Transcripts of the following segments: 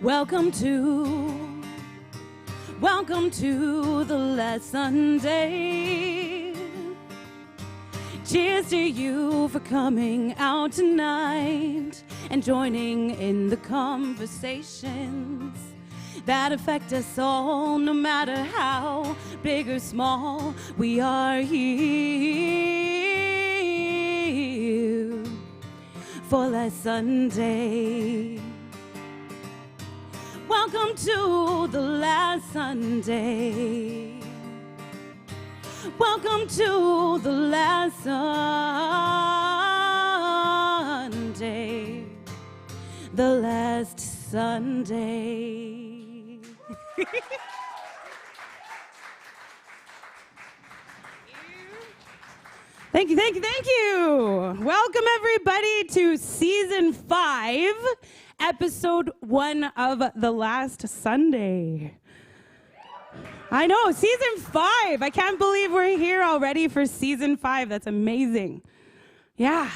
Welcome to the last Sunday. Cheers to you for coming out tonight and joining in the conversations that affect us all, no matter how big or small. We are here for last Sunday. Welcome to the last Sunday. Welcome to the last Sunday. The last Sunday. Thank you. Welcome everybody to season 5. Episode 1 of The Last Sunday. I know, season 5. I can't believe we're here already for season 5. That's amazing. Yeah,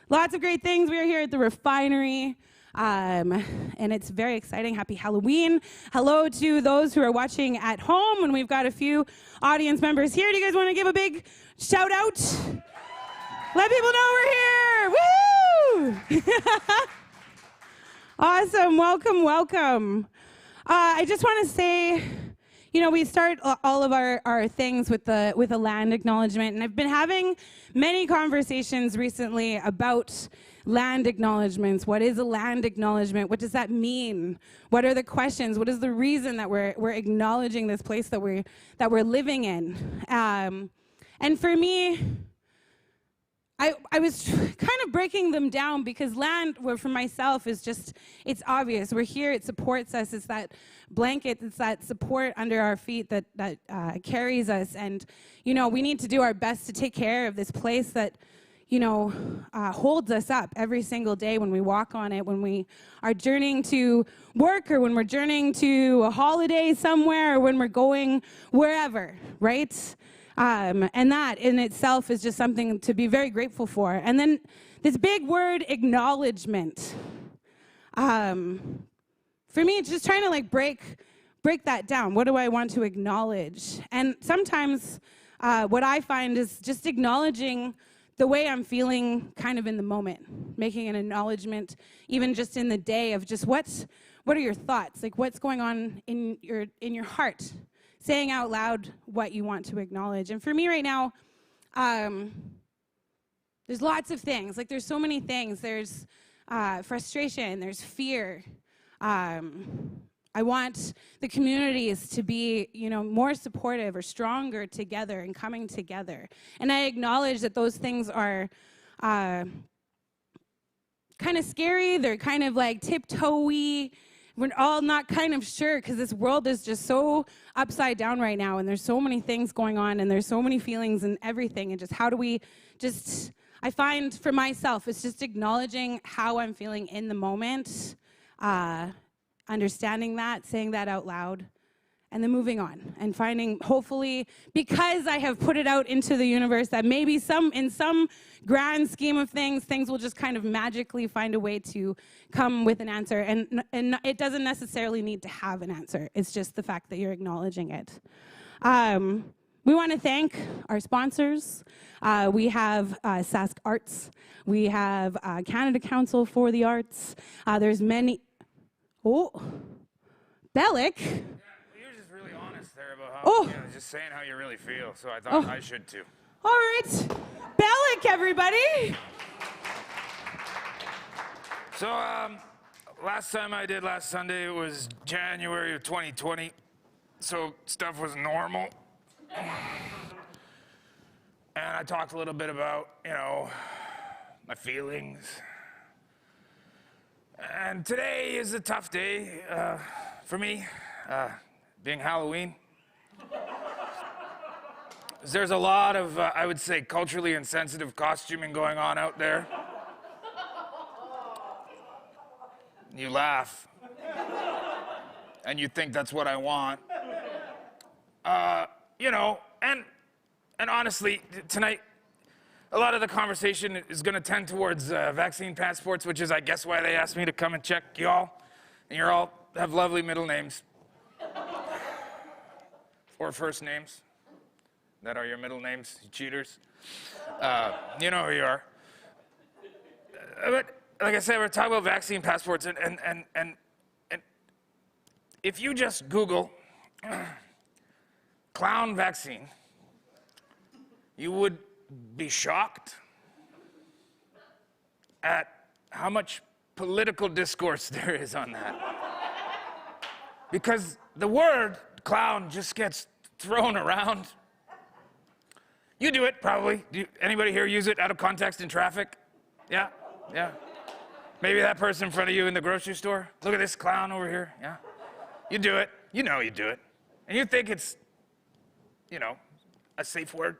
lots of great things. We're here at the Refinery, and it's very exciting. Happy Halloween. Hello to those who are watching at home, and we've got a few audience members here. Do you guys want to give a big shout out? Let people know we're here. Woo! Awesome. Welcome. I just want to say, we start all of our things with a land acknowledgement, and I've been having many conversations recently about land acknowledgements. What is a land acknowledgement? What does that mean? What are the questions? What is the reason that we're acknowledging this place that we're living in? And for me, I was kind of breaking them down because land, for myself, is just, it's obvious. We're here, it supports us. It's that blanket, it's that support under our feet that carries us. And, we need to do our best to take care of this place that, holds us up every single day when we walk on it, when we are journeying to work, or when we're journeying to a holiday somewhere, or when we're going wherever, right? And that in itself is just something to be very grateful for. And then this big word, acknowledgement. For me, it's just trying to break that down. What do I want to acknowledge? And sometimes what I find is just acknowledging the way I'm feeling kind of in the moment, making an acknowledgement even just in the day of just what are your thoughts? Like, what's going on in your heart? Saying out loud what you want to acknowledge. And for me right now, there's lots of things. There's so many things. There's frustration. There's fear. I want the communities to be, more supportive or stronger together and coming together. And I acknowledge that those things are kind of scary. They're kind of tiptoe-y. We're all not kind of sure because this world is just so upside down right now, and there's so many things going on, and there's so many feelings and everything, and just how do we just, I find for myself, it's just acknowledging how I'm feeling in the moment, understanding that, saying that out loud, and then moving on and finding, hopefully, because I have put it out into the universe, that maybe in some grand scheme of things will just kind of magically find a way to come with an answer. And it doesn't necessarily need to have an answer. It's just the fact that you're acknowledging it. We want to thank our sponsors. We have Sask Arts. We have Canada Council for the Arts. There's many. Oh, Bellick. Just saying how you really feel, so I thought I should too. All right, Bellick, everybody. So, last time I did last Sunday, it was January of 2020, so stuff was normal. And I talked a little bit about, my feelings. And today is a tough day for me, being Halloween. There's a lot of, I would say, culturally insensitive costuming going on out there. You laugh. And you think that's what I want. And honestly, tonight, a lot of the conversation is going to tend towards vaccine passports, which is, I guess, why they asked me to come and check y'all. And you're all have lovely middle names. 4 first names. That are your middle names, you cheaters. You know who you are. But like I said, we're talking about vaccine passports, and if you just Google clown vaccine, you would be shocked at how much political discourse there is on that. Because the word clown just gets thrown around. You do it, probably. Anybody here use it out of context in traffic? Yeah? Yeah. Maybe that person in front of you in the grocery store. Look at this clown over here. Yeah. You do it. You know you do it. And you think it's, you know, a safe word.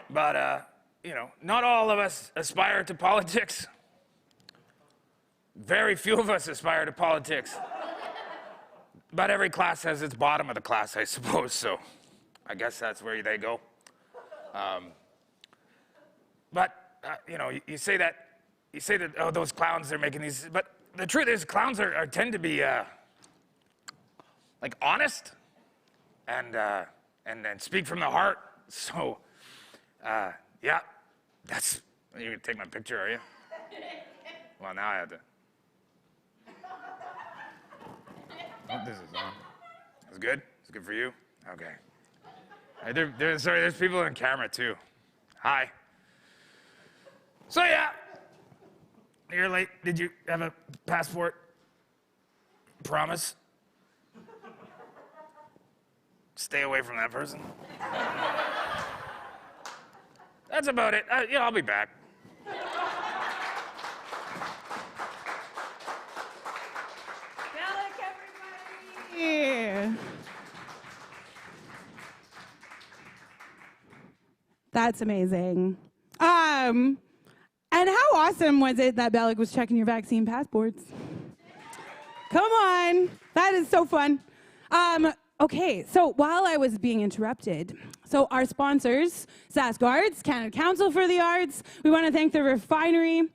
But, you know, not all of us aspire to politics. Very few of us aspire to politics. But every class has its bottom of the class, I suppose, so I guess that's where they go. You know, you say that, oh, those clowns, they're making these, but the truth is clowns tend to be, like, honest and speak from the heart. So, yeah, that's, you can take my picture, are you? Well, now I have to. Oh, this is on. It's good? It's good for you? Okay. Sorry, there's people on camera too. Hi. So yeah, you're late. Did you have a passport? Promise? Stay away from that person. That's about it. Yeah, I'll be back. Yeah. That's amazing. And how awesome was it that Bellick was checking your vaccine passports? Come on, that is so fun. Okay, so while I was being interrupted, so our sponsors, Sask Arts, Canada Council for the Arts, we want to thank the Refinery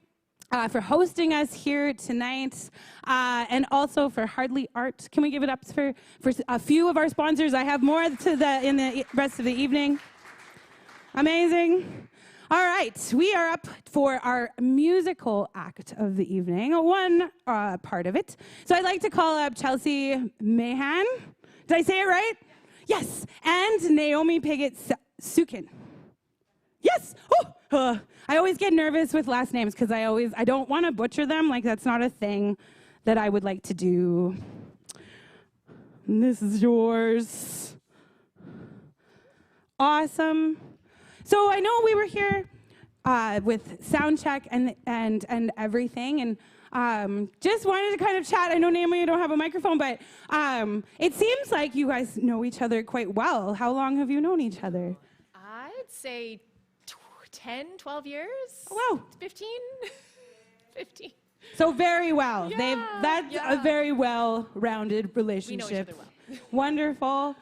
for hosting us here tonight, and also for Hardly Art. Can we give it up for a few of our sponsors? I have more in the rest of the evening. Amazing. All right, we are up for our musical act of the evening, one part of it. So I'd like to call up Chelsea Mahan. Did I say it right? Yes, and Naomi Piggott-Sukin. Yes. I always get nervous with last names because I don't want to butcher them. Like, that's not a thing that I would like to do. And this is yours. Awesome. So I know we were here with sound check and everything, and just wanted to kind of chat. I know, Naomi, you don't have a microphone, but it seems like you guys know each other quite well. How long have you known each other? I'd say 10, 12 years. Oh, wow. 15. 15. So very well. Yeah, That's a very well-rounded relationship. We know each other well. Wonderful.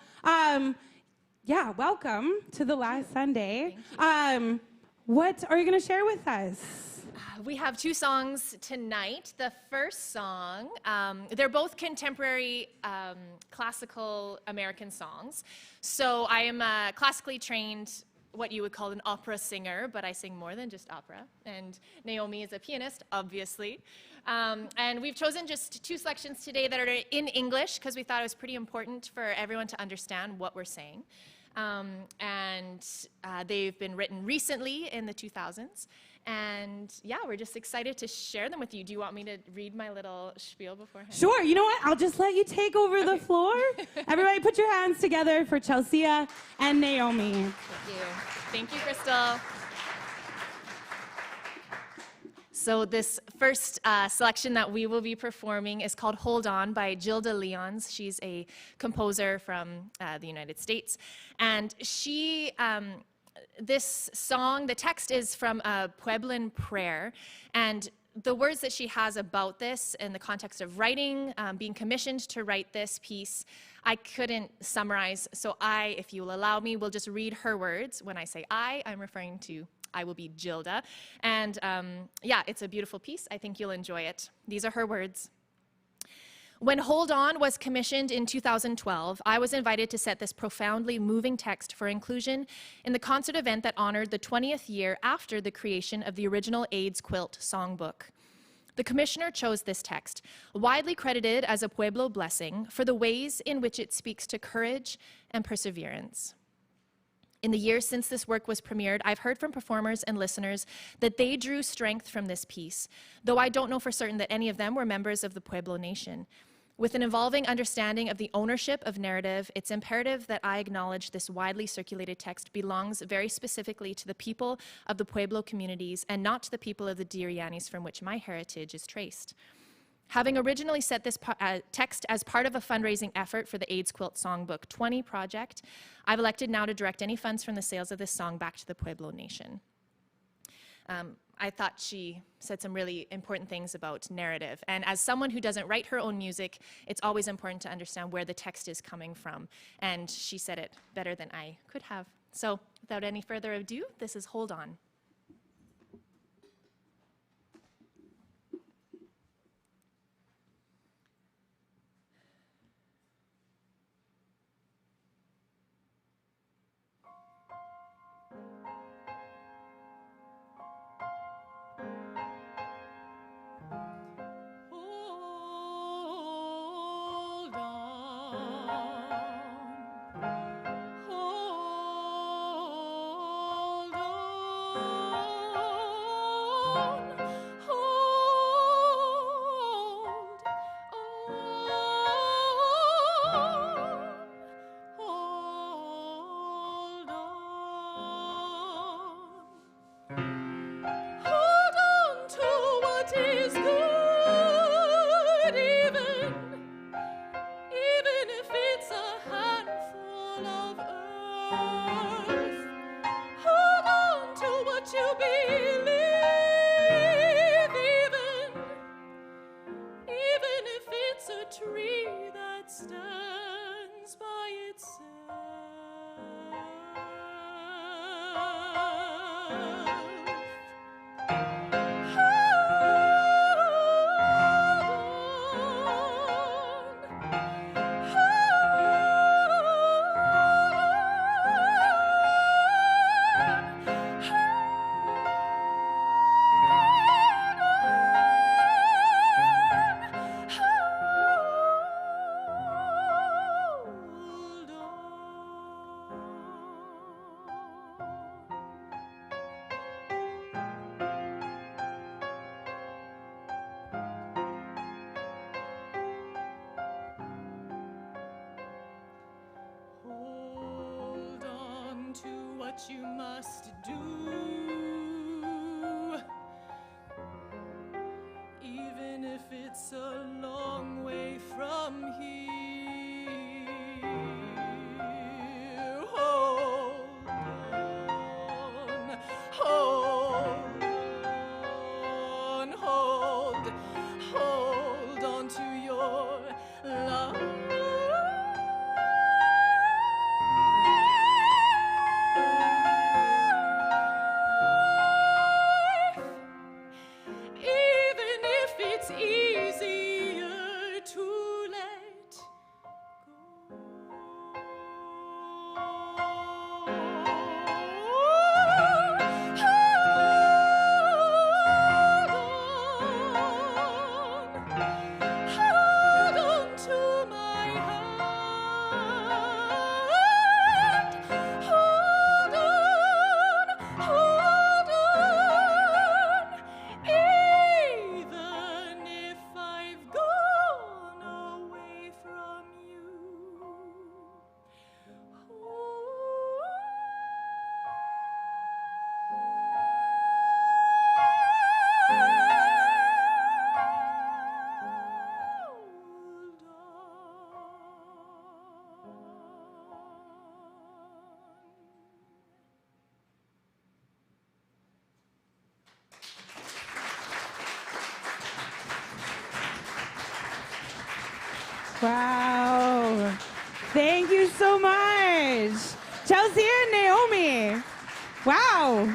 Yeah, welcome to the last Sunday. Thank you. What are you going to share with us? We have 2 songs tonight. The first song, they're both contemporary classical American songs. So I am a classically trained, what you would call an opera singer, but I sing more than just opera. And Naomi is a pianist, obviously. And we've chosen just 2 selections today that are in English because we thought it was pretty important for everyone to understand what we're saying. They've been written recently in the 2000s. And yeah, we're just excited to share them with you. Do you want me to read my little spiel beforehand? Sure. You know what? I'll just let you take over the floor. Everybody put your hands together for Chelsea and Naomi. Thank you. Thank you, Crystal. So this first selection that we will be performing is called Hold On by Gilda Leons. She's a composer from the United States. And she, this song, the text is from a Pueblan prayer. And the words that she has about this in the context of writing, being commissioned to write this piece, I couldn't summarize. So if you will allow me, will just read her words. When I say I'm referring to I will be Gilda. And yeah, it's a beautiful piece. I think you'll enjoy it. These are her words. When Hold On was commissioned in 2012, I was invited to set this profoundly moving text for inclusion in the concert event that honored the 20th year after the creation of the original AIDS quilt songbook. The commissioner chose this text, widely credited as a Pueblo blessing, for the ways in which it speaks to courage and perseverance. In the years since this work was premiered, I've heard from performers and listeners that they drew strength from this piece, though I don't know for certain that any of them were members of the Pueblo Nation. With an evolving understanding of the ownership of narrative, it's imperative that I acknowledge this widely circulated text belongs very specifically to the people of the Pueblo communities and not to the people of the Dirianis from which my heritage is traced. Having originally set this text as part of a fundraising effort for the AIDS Quilt Songbook 20 project, I've elected now to direct any funds from the sales of this song back to the Pueblo Nation. I thought she said some really important things about narrative. And as someone who doesn't write her own music, it's always important to understand where the text is coming from. And she said it better than I could have. So without any further ado, this is Hold On. You must do, even if it's a long way from here. Hold on, hold on, hold on to your love. Wow. Thank you so much. Chelsea and Naomi. Wow.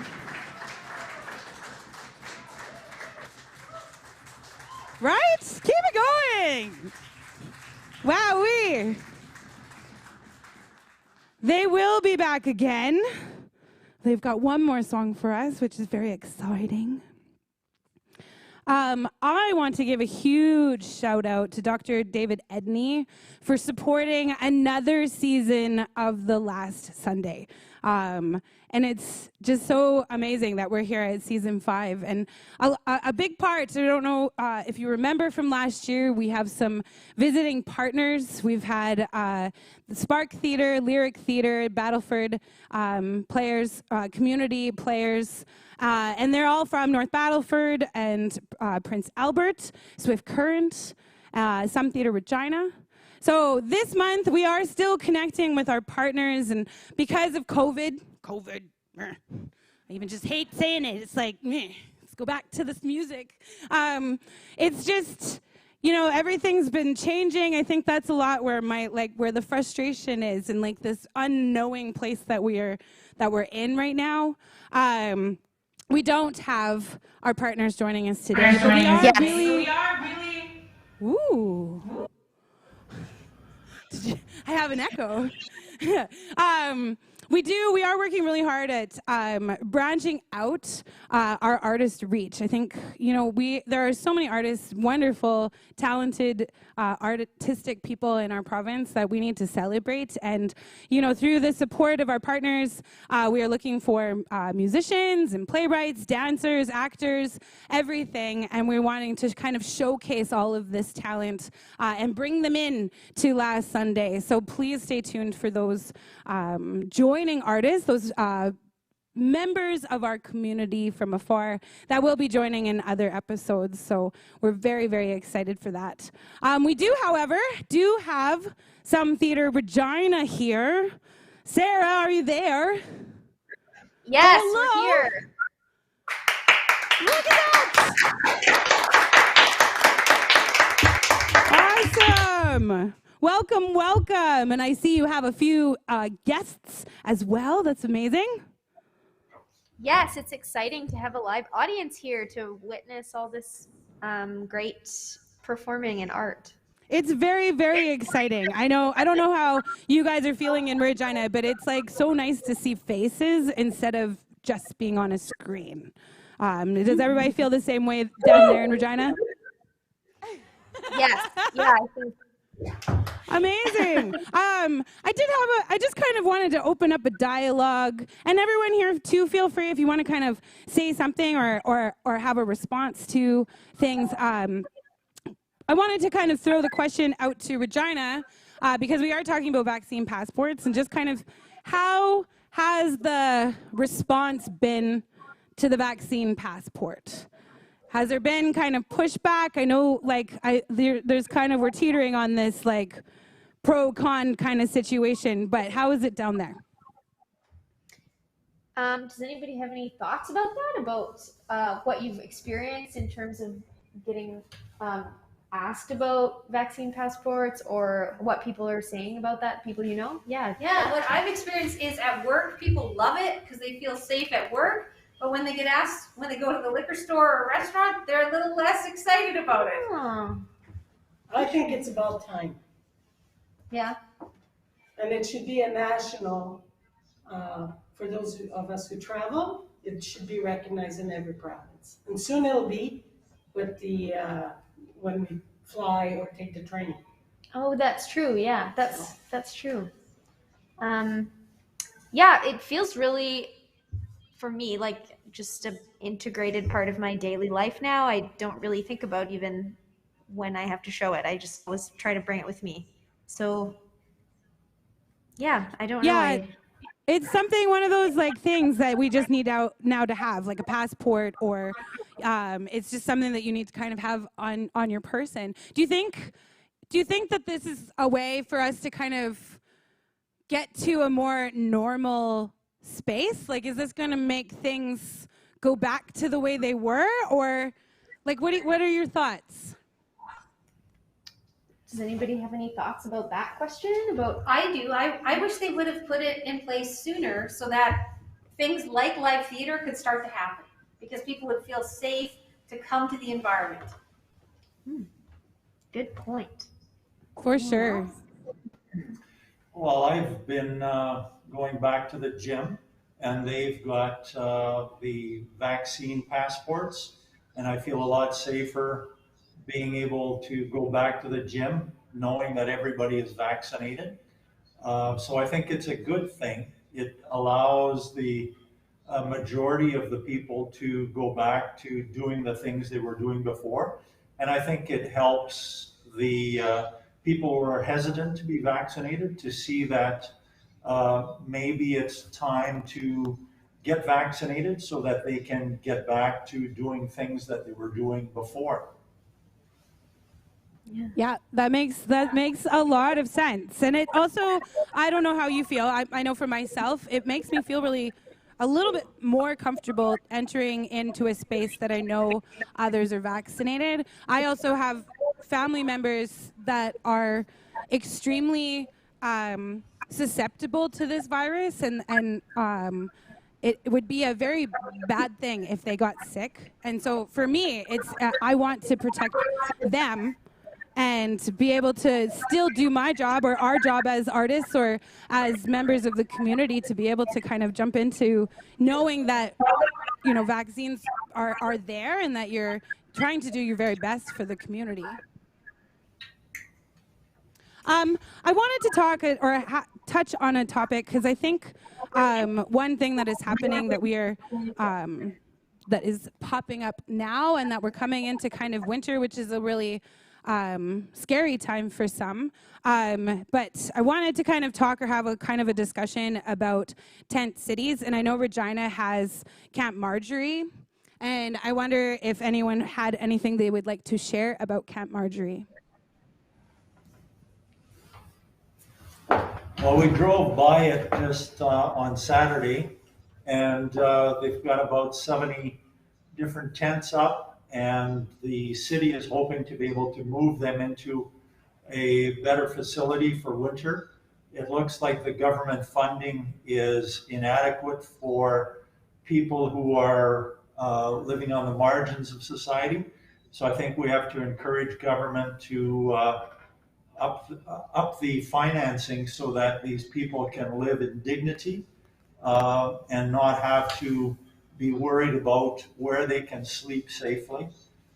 Right? Keep it going. Wowee! They will be back again. They've got one more song for us, which is very exciting. I want to give a huge shout out to Dr. David Edney for supporting another season of The Last Sunday. And it's just so amazing that we're here at season 5. And a big part, I don't know if you remember from last year, we have some visiting partners. We've had the Spark Theatre, Lyric Theatre, Battleford players, community players, and they're all from North Battleford and Prince Albert, Swift Current, some theatre Regina. So this month we are still connecting with our partners, and because of COVID, I even just hate saying it. It's like, let's go back to this music. It's just, everything's been changing. I think that's a lot where where the frustration is, and like this unknowing place that we're in right now. We don't have our partners joining us today, but we are really. Ooh. I have an echo. We are working really hard at branching out our artist reach. I think, there are so many artists, wonderful, talented, artistic people in our province that we need to celebrate. And, through the support of our partners, we are looking for musicians and playwrights, dancers, actors, everything. And we're wanting to kind of showcase all of this talent and bring them in to Last Sunday. So please stay tuned for those joining artists, those members of our community from afar that will be joining in other episodes. So we're very, very excited for that. We do, however, have some Theatre Regina here. Sarah, are you there? Yes, hello. we're here. Look at that! Awesome! Welcome. And I see you have a few guests as well. That's amazing. Yes, it's exciting to have a live audience here to witness all this great performing and art. It's very, very exciting. I don't know how you guys are feeling in Regina, but it's like so nice to see faces instead of just being on a screen. Does everybody feel the same way down there in Regina? Yes. Yeah, I think. Amazing. I just kind of wanted to open up a dialogue, and everyone here too, feel free if you want to kind of say something or have a response to things. I wanted to kind of throw the question out to Regina because we are talking about vaccine passports, and just kind of how has the response been to the vaccine passport? Has there been kind of pushback? I know, there's kind of, we're teetering on this, pro-con kind of situation, but how is it down there? Does anybody have any thoughts about that? About what you've experienced in terms of getting asked about vaccine passports, or what people are saying about that? People you know? Yeah. Yeah, what I've experienced is at work, people love it because they feel safe at work. But when they get asked, when they go to the liquor store or restaurant, they're a little less excited about it. Oh. I think it's about time. Yeah. And it should be a national, for those of us who travel, it should be recognized in every province. And soon it'll be with the, when we fly or take the train. Oh, that's true. Yeah, that's true. Yeah, it feels really, for me, like just an integrated part of my daily life now. I don't really think about even when I have to show it. I just always try to bring it with me. So, yeah, I don't know. It's something, one of those things that we just need now to have, like a passport, or it's just something that you need to kind of have on your person. Do you think that this is a way for us to kind of get to a more normal space? Like, is this going to make things go back to the way they were, or what are your thoughts? Does anybody have any thoughts about that question? I do. I wish they would have put it in place sooner so that things like live theater could start to happen, because people would feel safe to come to the environment. Good point. For sure. Well, I've been going back to the gym, and they've got the vaccine passports, and I feel a lot safer being able to go back to the gym knowing that everybody is vaccinated. So I think it's a good thing. It allows the majority of the people to go back to doing the things they were doing before. And I think it helps the people who are hesitant to be vaccinated to see that maybe it's time to get vaccinated so that they can get back to doing things that they were doing before. Yeah, that makes a lot of sense. And it also, I don't know how you feel. I know for myself, it makes me feel really a little bit more comfortable entering into a space that I know others are vaccinated. I also have family members that are extremely susceptible to this virus, and it would be a very bad thing if they got sick. And so for me, it's I want to protect them and to be able to still do my job or our job as artists or as members of the community, to be able to kind of jump into knowing that, you know, vaccines are there and that you're trying to do your very best for the community. I wanted to talk or touch on a topic, because I think one thing that is happening that we are that is popping up now, and that we're coming into kind of winter, which is a really scary time for some. But I wanted to kind of talk or have a kind of a discussion about tent cities. And I know Regina has Camp Marjorie. And I wonder if anyone had anything they would like to share about Camp Marjorie. Well, we drove by it just on Saturday, and they've got about 70 different tents up. And the city is hoping to be able to move them into a better facility for winter. It looks like the government funding is inadequate for people who are living on the margins of society. So I think we have to encourage government to up the financing so that these people can live in dignity and not have to be worried about where they can sleep safely.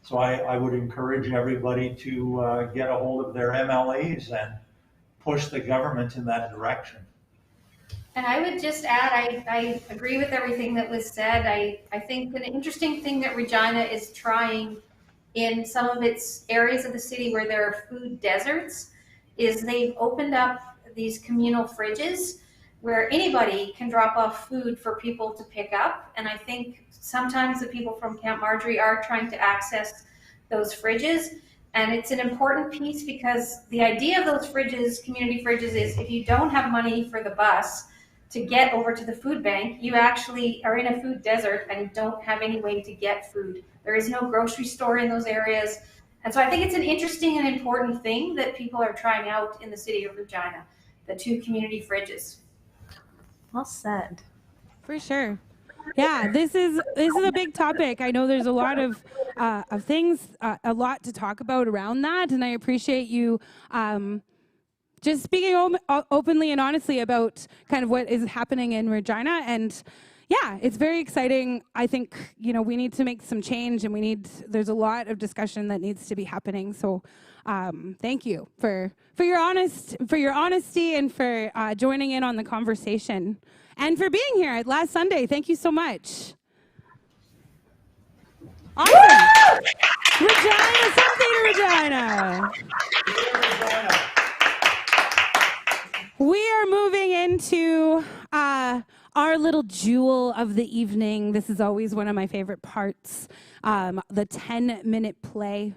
So I would encourage everybody to get a hold of their MLAs and push the government in that direction. And I would just add, I agree with everything that was said. I think an interesting thing that Regina is trying in some of its areas of the city where there are food deserts is they've opened up these communal fridges where anybody can drop off food for people to pick up. And I think sometimes the people from Camp Marjorie are trying to access those fridges. And it's an important piece because the idea of those fridges, community fridges, is if you don't have money for the bus to get over to the food bank, you actually are in a food desert and don't have any way to get food. There is no grocery store in those areas. And so I think it's an interesting and important thing that people are trying out in the city of Regina, the 2 community fridges. Well said. For sure. Yeah, this is a big topic. I know there's a lot of things, a lot to talk about around that, and I appreciate you just speaking openly and honestly about kind of what is happening in Regina. And yeah, it's very exciting. I think, you know, we need to make some change, and there's a lot of discussion that needs to be happening. So thank you for your honesty and for joining in on the conversation, and for being here at last Sunday. Thank you so much. Awesome. Regina, something to Regina. We are moving into our little jewel of the evening. This is always one of my favorite parts, the 10-minute play.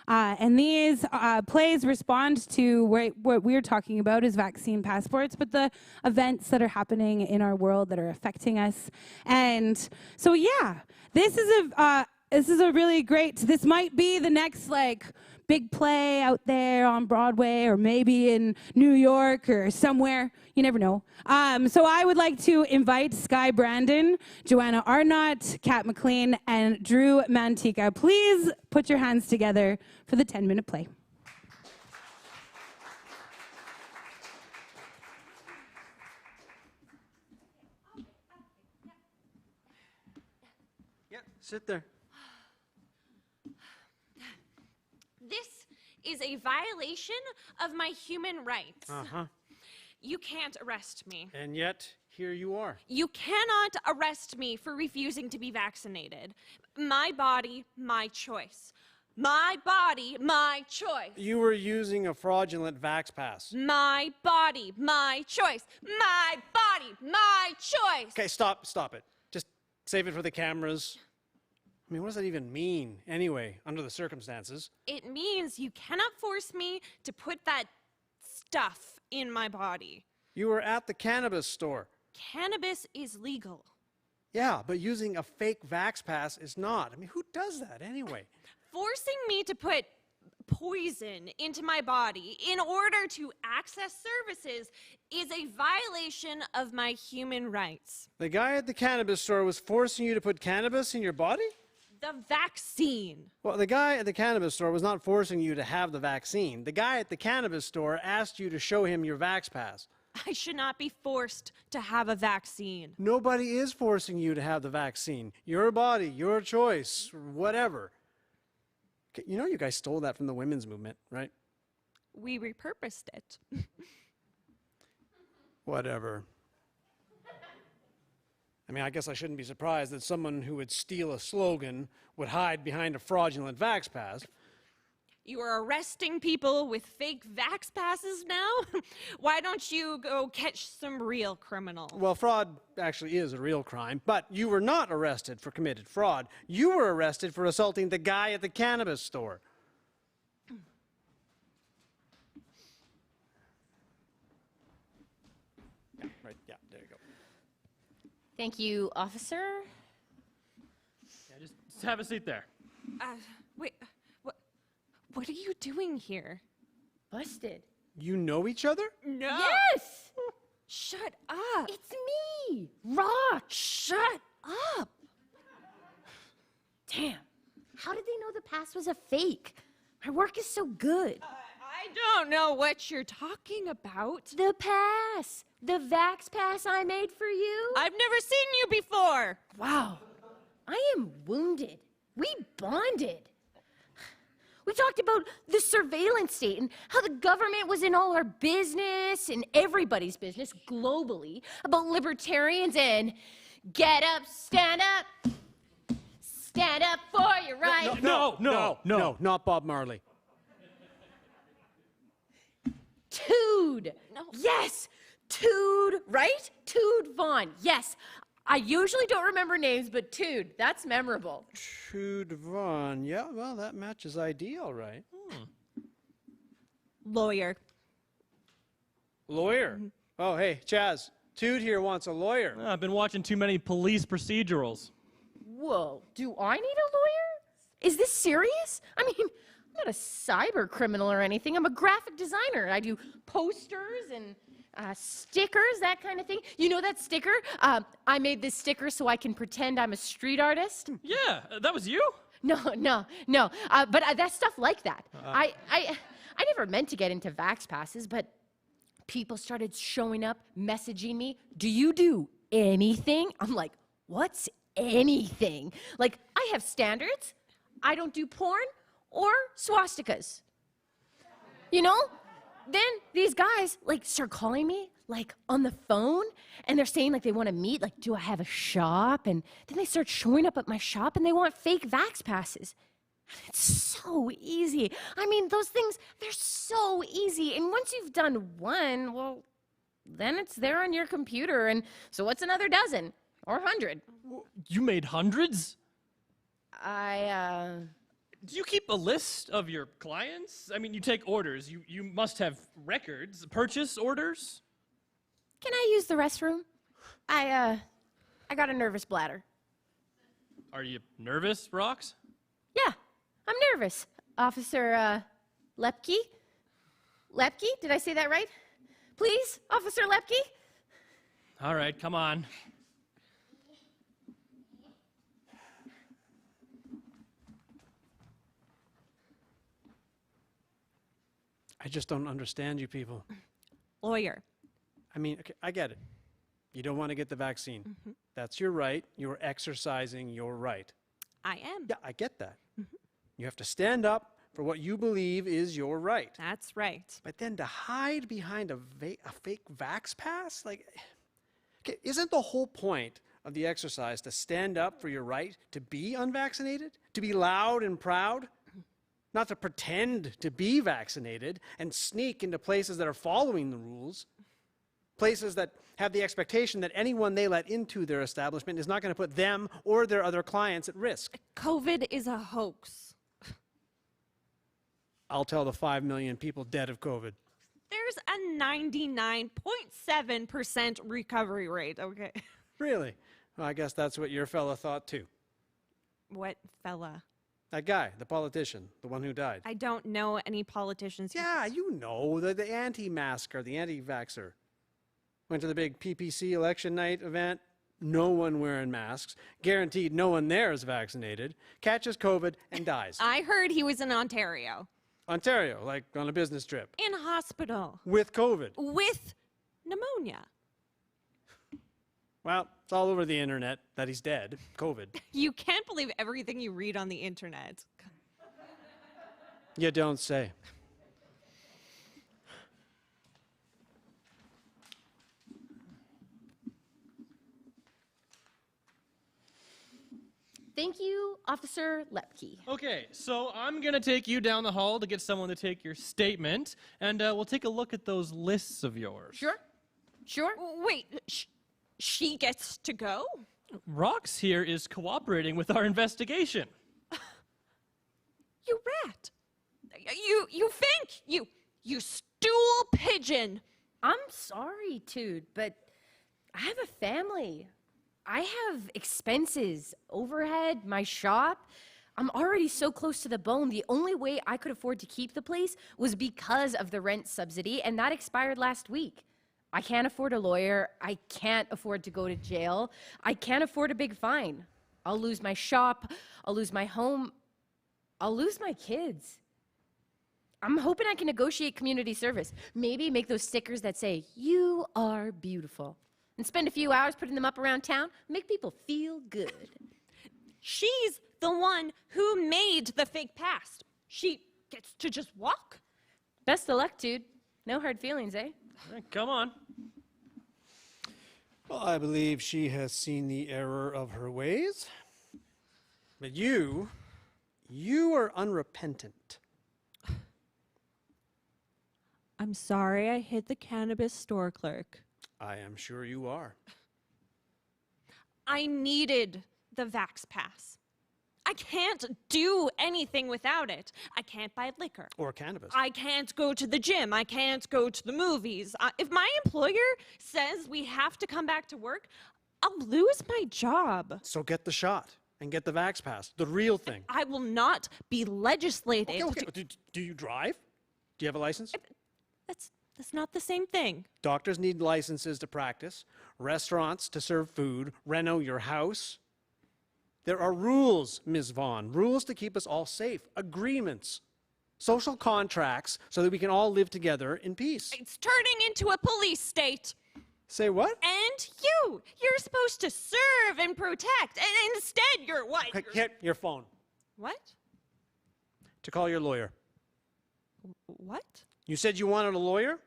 And these plays respond to what we're talking about is vaccine passports, but the events that are happening in our world that are affecting us. And so, yeah, this is a really great, this might be the next, like, big play out there on Broadway, or maybe in New York or somewhere. You never know. So I would like to invite Sky Brandon, Joanna Arnott, Kat McLean, and Drew Mantica. Please put your hands together for the 10-minute play. sit there. This is a violation of my human rights. Uh-huh. You can't arrest me. And yet, here you are. You cannot arrest me for refusing to be vaccinated. My body, my choice. My body, my choice. You were using a fraudulent Vax Pass. My body, my choice. My body, my choice. Okay, stop it. Just save it for the cameras. I mean, what does that even mean, anyway, under the circumstances? It means you cannot force me to put that stuff in my body. You were at the cannabis store. Cannabis is legal. Yeah, but using a fake Vax Pass is not. I mean, who does that, anyway? Forcing me to put poison into my body in order to access services is a violation of my human rights. The guy at the cannabis store was forcing you to put cannabis in your body? The vaccine. Well, the guy at the cannabis store was not forcing you to have the vaccine. The guy at the cannabis store asked you to show him your Vax Pass. I should not be forced to have a vaccine. Nobody is forcing you to have the vaccine. Your body, your choice, whatever. Okay, you know you guys stole that from the women's movement, right? We repurposed it. Whatever. I mean, I guess I shouldn't be surprised that someone who would steal a slogan would hide behind a fraudulent Vax Pass. You are arresting people with fake Vax passes now? Why don't you go catch some real criminals? Well, fraud actually is a real crime, but you were not arrested for committed fraud. You were arrested for assaulting the guy at the cannabis store. Yeah, right, yeah, there you go. Thank you, officer. Yeah, just have a seat there. Wait, what are you doing here? Busted. You know each other? No. Yes! Shut up. It's me, Rock. Shut up. Damn. How did they know the pass was a fake? My work is so good. I don't know what you're talking about. The pass. The Vax Pass I made for you. I've never seen you before. Wow. I am wounded. We bonded. We talked about the surveillance state and how the government was in all our business and everybody's business globally, about libertarians and get up, stand up for your right. No, not Bob Marley. Tude. No. Yes, Tude, right? Tude Vaughn. Yes. I usually don't remember names, but Tude, that's memorable. Tude Vaughn. Yeah, well, that matches ID, all right. Lawyer. Lawyer? Oh, hey, Chaz. Tude here wants a lawyer. I've been watching too many police procedurals. Whoa, do I need a lawyer? Is this serious? I mean, I'm not a cyber criminal or anything. I'm a graphic designer. I do posters and stickers, that kind of thing. You know that sticker? I made this sticker so I can pretend I'm a street artist. Yeah, that was you? No. But that stuff like that. I never meant to get into Vax passes, but people started showing up, messaging me. Do you do anything? I'm like, what's anything? Like, I have standards. I don't do porn or swastikas. You know? Then these guys like start calling me like on the phone and they're saying like they want to meet, like, do I have a shop? And then they start showing up at my shop and they want fake Vax passes. It's so easy. I mean, those things, they're so easy. And once you've done one, well, then it's there on your computer. And so what's another dozen or 100? You made hundreds? Do you keep a list of your clients? I mean, you take orders. You must have records, purchase orders? Can I use the restroom? I got a nervous bladder. Are you nervous, Rox? Yeah, I'm nervous. Officer, Lepke? Lepke? Did I say that right? Please, Officer Lepke? All right, come on. I just don't understand you people. Lawyer. I mean, okay, I get it. You don't want to get the vaccine. That's your right. You're exercising your right. I am. Yeah, I get that. You have to stand up for what you believe is your right. That's right. But then to hide behind a fake vax pass? Like, okay, isn't the whole point of the exercise to stand up for your right to be unvaccinated? To be loud and proud? Not to pretend to be vaccinated and sneak into places that are following the rules. Places that have the expectation that anyone they let into their establishment is not going to put them or their other clients at risk. COVID is a hoax. I'll tell the 5 million people dead of COVID. There's a 99.7% recovery rate, okay? Really? Well, I guess that's what your fella thought too. What fella? That guy, the politician, the one who died. I don't know any politicians. Yeah, you know, the anti-masker, the anti-vaxxer. Went to the big PPC election night event, no one wearing masks, guaranteed no one there is vaccinated, catches COVID and dies. I heard he was in Ontario. Ontario, like on a business trip. In hospital. With COVID. With pneumonia. Well, it's all over the internet that he's dead, COVID. You can't believe everything you read on the internet. You don't say. Thank you, Officer Lepke. Okay, so I'm going to take you down the hall to get someone to take your statement, and we'll take a look at those lists of yours. Sure. Sure. Wait, she gets to go? Rox here is cooperating with our investigation. You rat. You think. You stool pigeon. I'm sorry, Tude, but I have a family. I have expenses, overhead, my shop. I'm already so close to the bone. The only way I could afford to keep the place was because of the rent subsidy, and that expired last week. I can't afford a lawyer. I can't afford to go to jail. I can't afford a big fine. I'll lose my shop. I'll lose my home. I'll lose my kids. I'm hoping I can negotiate community service. Maybe make those stickers that say, "You are beautiful." And spend a few hours putting them up around town, make people feel good. She's the one who made the fake past. She gets to just walk. Best of luck, Tude. No hard feelings, eh? Come on. Well, I believe she has seen the error of her ways. But you are unrepentant. I'm sorry I hit the cannabis store clerk. I am sure you are. I needed the Vax Pass. I can't do anything without it. I can't buy liquor. Or cannabis. I can't go to the gym. I can't go to the movies. If my employer says we have to come back to work, I'll lose my job. So get the shot and get the Vax Pass, the real thing. I will not be legislated. Okay. Do you drive? Do you have a license? That's not the same thing. Doctors need licenses to practice, restaurants to serve food, reno your house. There are rules, Ms. Vaughn, rules to keep us all safe, agreements, social contracts so that we can all live together in peace. It's turning into a police state. Say what? And you're supposed to serve and protect, and instead you're what? Hit your phone. What? To call your lawyer. What? You said you wanted a lawyer?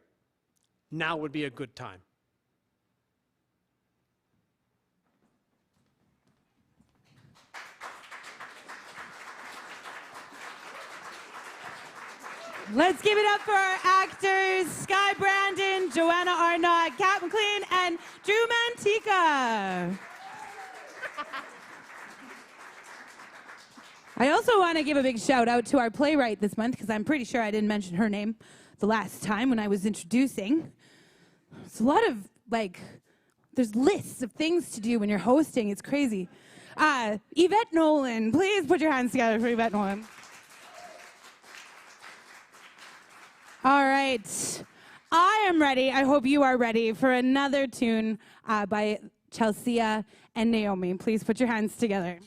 Now would be a good time. Let's give it up for our actors, Sky Brandon, Joanna Arnott, Kat McLean, and Drew Mantica. I also want to give a big shout out to our playwright this month, because I'm pretty sure I didn't mention her name the last time when I was introducing. It's a lot of, there's lists of things to do when you're hosting. It's crazy. Yvette Nolan, please put your hands together for Yvette Nolan. All right. I am ready. I hope you are ready for another tune by Chelsea and Naomi. Please put your hands together.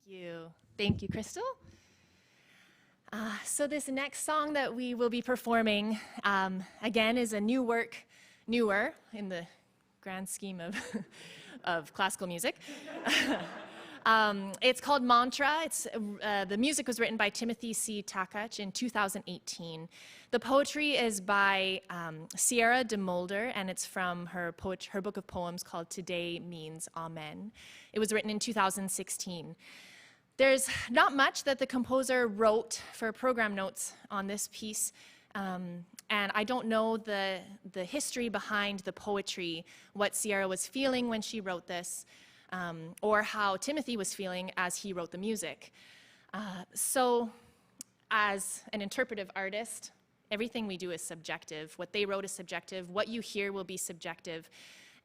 you. Thank you, Crystal. So this next song that we will be performing, again, is a newer in the grand scheme of, of classical music. It's called Mantra. The music was written by Timothy C. Takach in 2018. The poetry is by Sierra de Mulder, and it's from her book of poems called Today Means Amen. It was written in 2016. There's not much that the composer wrote for program notes on this piece, and I don't know the history behind the poetry, what Sierra was feeling when she wrote this, or how Timothy was feeling as he wrote the music. So, as an interpretive artist, everything we do is subjective. What they wrote is subjective. What you hear will be subjective.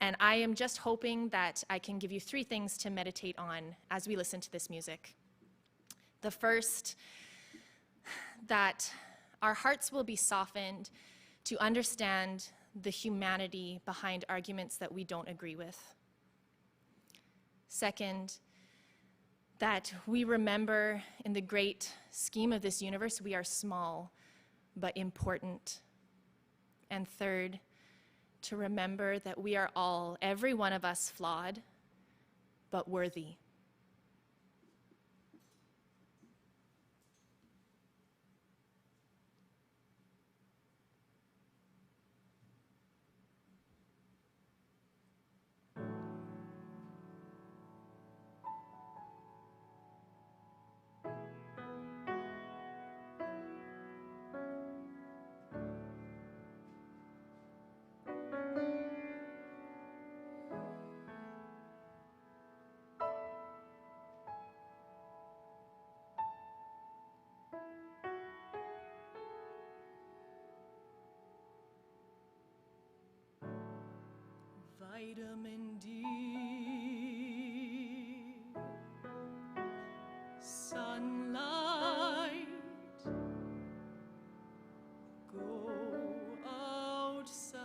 And I am just hoping that I can give you 3 things to meditate on as we listen to this music. The first, that our hearts will be softened to understand the humanity behind arguments that we don't agree with. Second, that we remember in the great scheme of this universe, we are small but important. And third, to remember that we are all, every one of us, flawed but worthy. Vitamin D, sunlight, go outside,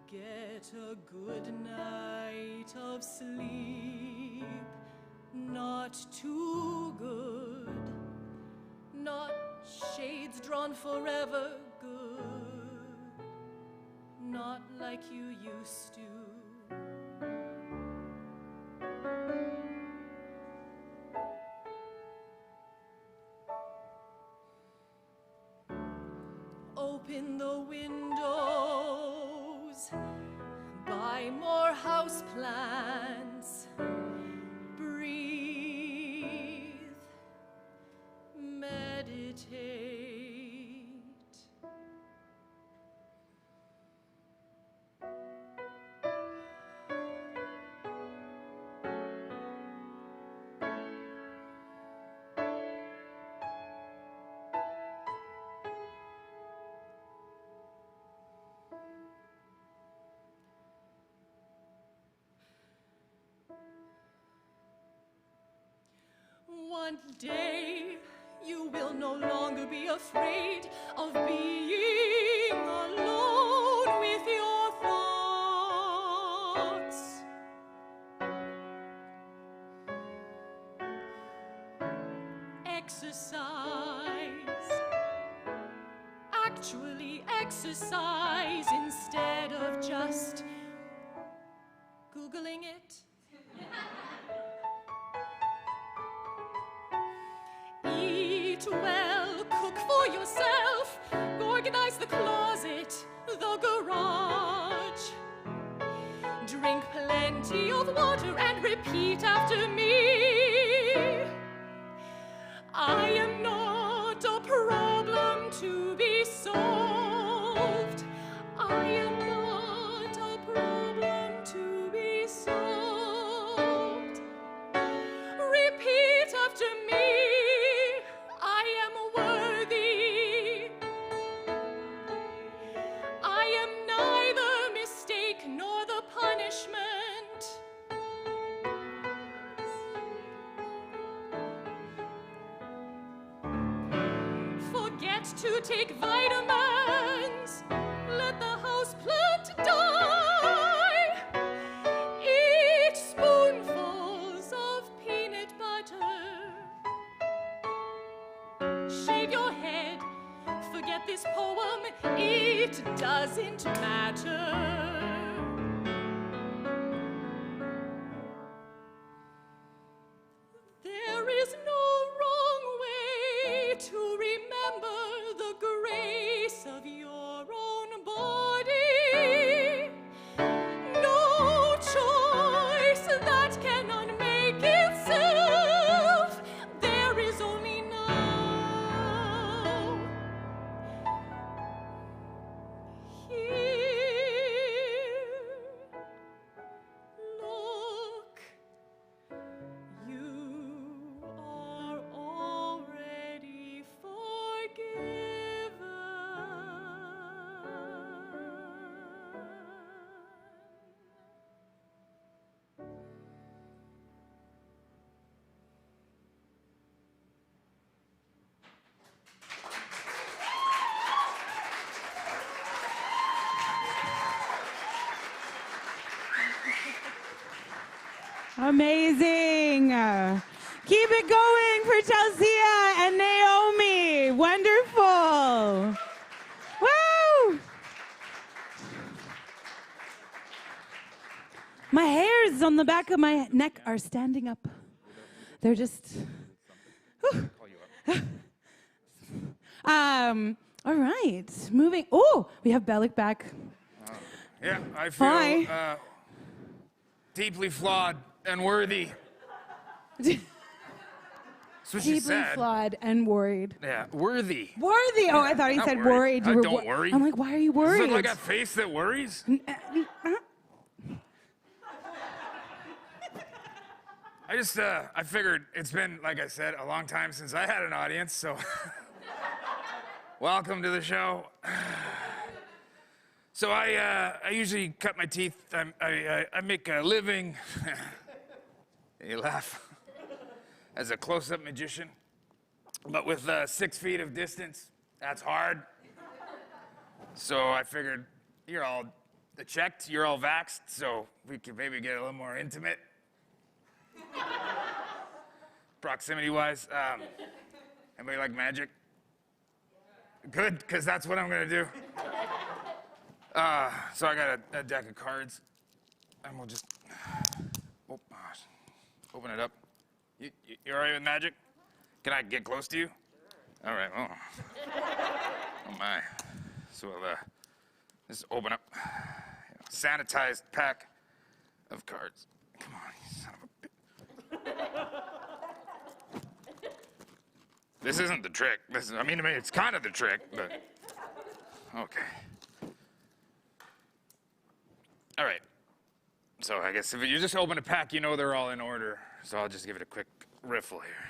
get a good night of sleep, not too good, not shades drawn forever good, not like you used to. Open the windows, buy more houseplants, breathe, meditate. One day you will no longer be afraid of being alone with your thoughts. Exercise, actually exercise instead of just Googling it. Eat well, cook for yourself, organize the closet, the garage. Drink plenty of water and repeat after me. I am not a problem to be solved. I am not a problem to be solved. Repeat after me. To take vitamins, let the houseplant die. doesn't matter. There is no wrong way to remember the grace of your own body. No choice that can unmake itself. There is only now. Here, look. You are already forgiven. Amazing. Keep it going for Chelsea and Naomi. Wonderful. Woo! My hairs on the back of my neck are standing up. They're just. Whew. All right. Moving. Oh, we have Bellick back. Yeah, I feel Hi. Deeply flawed and worthy. That's what she Deeply said. flawed and worried. Yeah, worthy. Worthy. Oh, I thought he Not said worried. worried. Don't worry. I'm like, why are you Is worried? it like a face that worries? I just, I figured it's been, like I said, a long time since I had an audience, so welcome to the show. So I usually cut my teeth. I make a living. You laugh. As a close-up magician, but with 6 feet of distance, that's hard. So I figured you're all checked, you're all vaxxed, so we could maybe get a little more intimate. Proximity-wise. Anybody like magic? Good, because that's what I'm gonna do. So I got a deck of cards, and we'll just open it up. You all right with magic? Can I get close to you? All right. Oh my. So we'll just open up sanitized pack of cards. Come on, you son of a bitch. This isn't the trick. I mean, it's kind of the trick, but okay. All right. So I guess if you just open a pack, you know they're all in order. So I'll just give it a quick riffle here.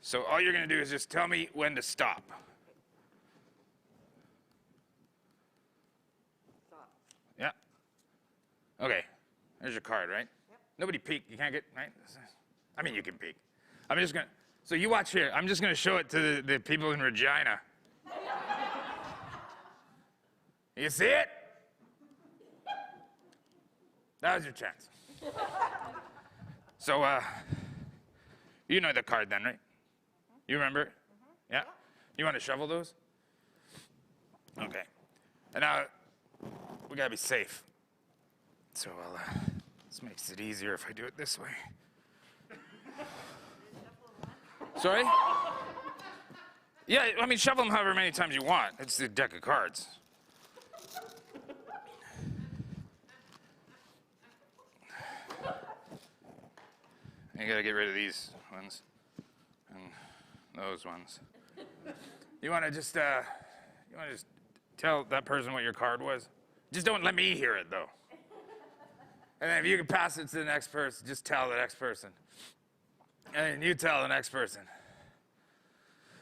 So all you're gonna do is just tell me when to stop. Stop. Yeah. Okay. There's your card, right? Yep. Nobody peek. You can't get, right? I mean, you can peek. I'm just gonna, so you watch here. I'm just gonna show it to the people in Regina. You see it? That was your chance. So, you know the card then, right? You remember it? Yeah? You want to shovel those? Okay. And now, we gotta be safe. So this makes it easier if I do it this way. Sorry? Yeah, I mean, shovel them however many times you want. It's the deck of cards. You gotta get rid of these ones and those ones. You wanna just tell that person what your card was? Just don't let me hear it though. And then if you can pass it to the next person, just tell the next person. And then you tell the next person.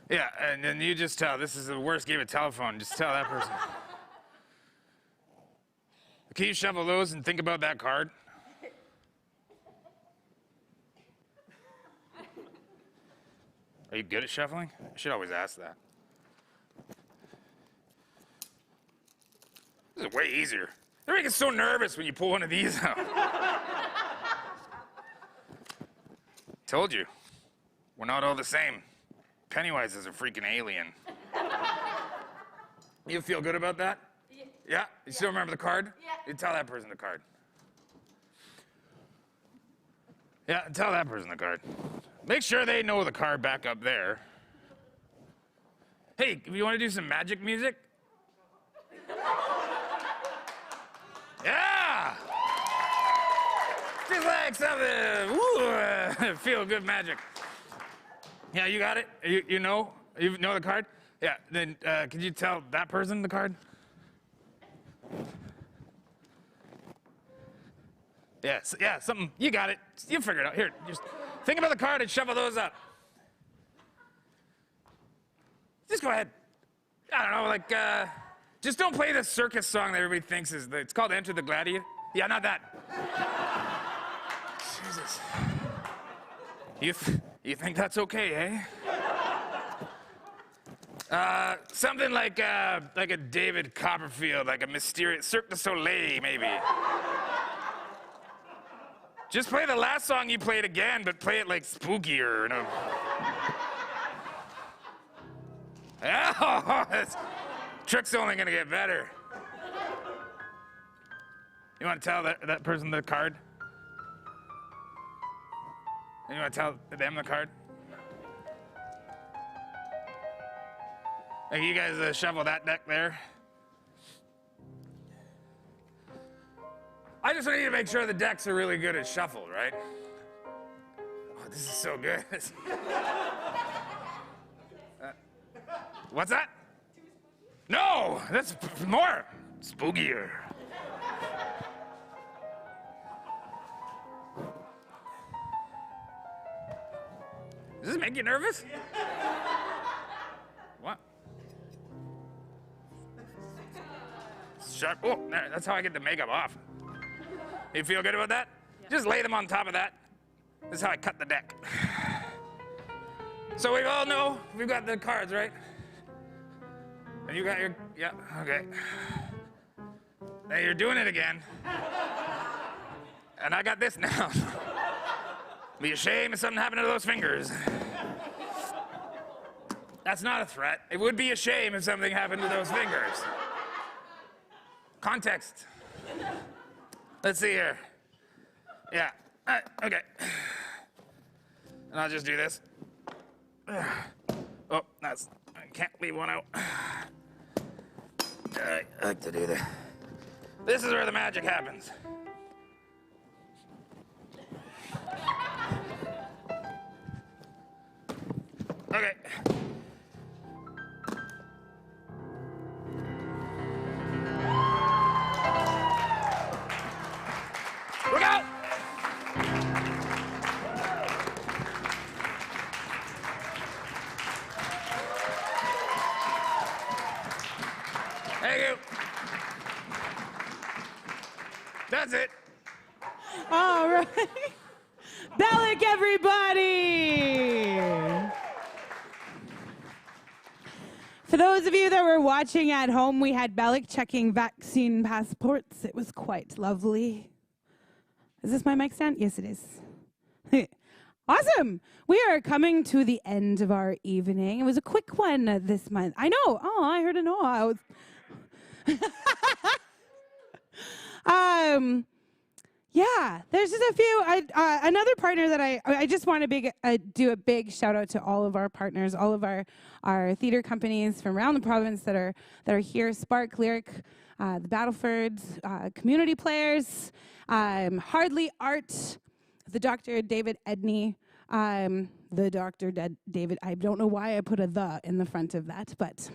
Yeah, and then you just tell, this is the worst game of telephone, just tell that person. Can you shovel those and think about that card? Are you good at shuffling? I should always ask that. This is way easier. They make it so nervous when you pull one of these out. Told you. We're not all the same. Pennywise is a freaking alien. You feel good about that? Yeah? You still remember the card? Yeah. You tell that person the card. Yeah, tell that person the card. Make sure they know the card back up there. Hey, you want to do some magic music? Yeah! Just like something, feel good magic. Yeah, you got it? You know? You know the card? Yeah, then could you tell that person the card? Yes, yeah, something, you got it. You figure it out. Here, just think about the card and shuffle those up. Just go ahead. I don't know, like, just don't play the circus song that everybody thinks is, it's called Enter the Gladiator. Yeah, not that. Jesus. You think that's okay, eh? Something like a David Copperfield, like a mysterious Cirque du Soleil, maybe. Just play the last song you played again, but play it like spookier, you know? Oh, this trick's only gonna get better. You wanna tell that person the card? You wanna tell them the card? Hey, you guys shuffle that deck there. I just need to make sure the decks are really good at shuffle, right? Oh, this is so good. What's that? No, that's more spookier. Does this make you nervous? What? Sharp. Oh, there, that's how I get the makeup off. You feel good about that? Yeah. Just lay them on top of that. This is how I cut the deck. So we all know we've got the cards, right? And you got your, yeah, okay. Now you're doing it again. And I got this now. Be a shame if something happened to those fingers. That's not a threat. It would be a shame if something happened to those fingers. Context. Let's see here. Yeah, okay. And I'll just do this. Oh, I can't leave one out. I like to do that. This is where the magic happens. Okay. Look out! Thank you. That's it. All right. Bellick, everybody! For those of you that were watching at home, we had Bellick checking vaccine passports. It was quite lovely. Is this my mic stand? Yes, it is. Awesome. We are coming to the end of our evening. It was a quick one this month. I know. Oh, I heard an oh. Yeah, there's just a few. Another partner that I just want to do a big shout out to all of our partners, all of our theater companies from around the province that are here. Spark, Lyric, the Battlefords, Community Players, Hardly Art, the Dr. David Edney, the Dr. David. I don't know why I put a "the" in the front of that, but.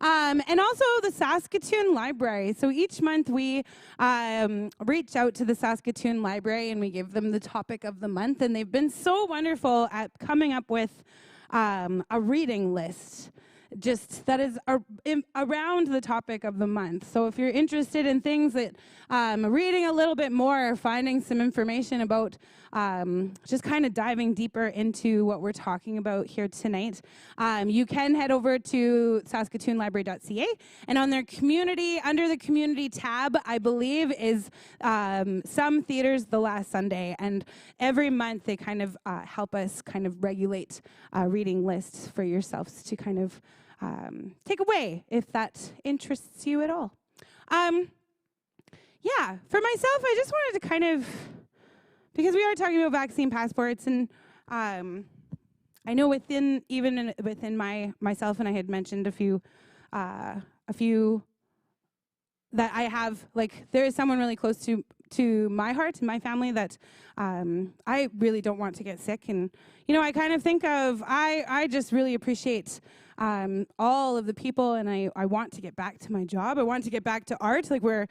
And also the Saskatoon Library. So each month we reach out to the Saskatoon Library and we give them the topic of the month. And they've been so wonderful at coming up with a reading list just that is around the topic of the month. So if you're interested in things that reading a little bit more, or finding some information about just kind of diving deeper into what we're talking about here tonight, you can head over to saskatoonlibrary.ca, and on their community, under the community tab, I believe is some theaters the last Sunday, and every month they kind of help us kind of regulate reading lists for yourselves to kind of take away if that interests you at all. Yeah, for myself, I just wanted to kind of, because we are talking about vaccine passports, and I know within myself, and I had mentioned a few that I have, like, there is someone really close to my heart and my family that I really don't want to get sick. And, you know, I kind of think of, I just really appreciate all of the people, and I want to get back to my job. I want to get back to art like we're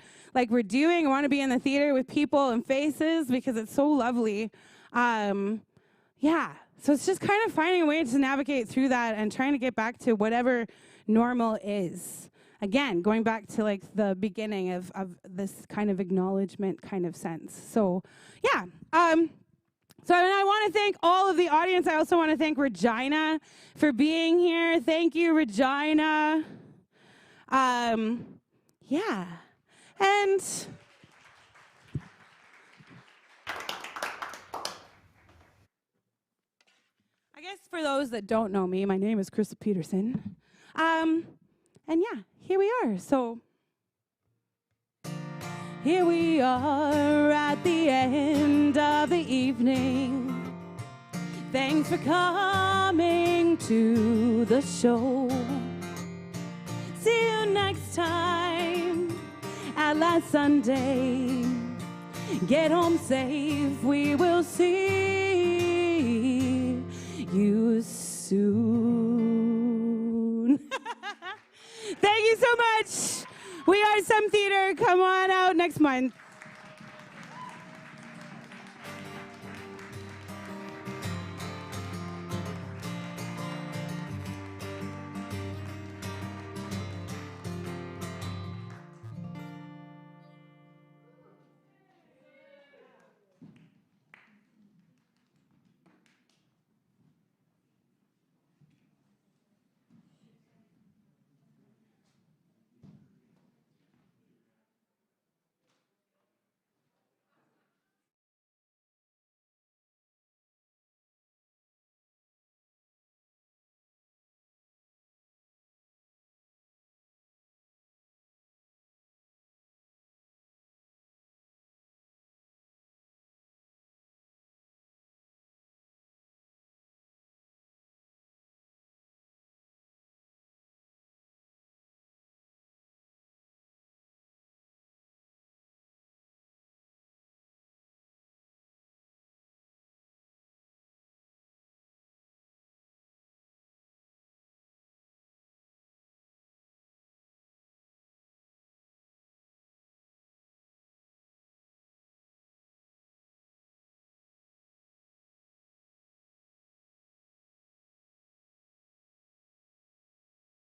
doing. I want to be in the theater with people and faces because it's so lovely. Yeah, so it's just kind of finding a way to navigate through that and trying to get back to whatever normal is. Again, going back to like the beginning of this kind of acknowledgement kind of sense. So, yeah. So I want to thank all of the audience. I also want to thank Regina for being here. Thank you, Regina. Yeah. And I guess for those that don't know me, my name is Crystal Peterson. And yeah, here we are. So here we are at the end of the evening. Thanks for coming to the show. See you next time at Last Sunday. Get home safe. We will see you soon. Thank you so much. We are Some Theater. Come on out next month.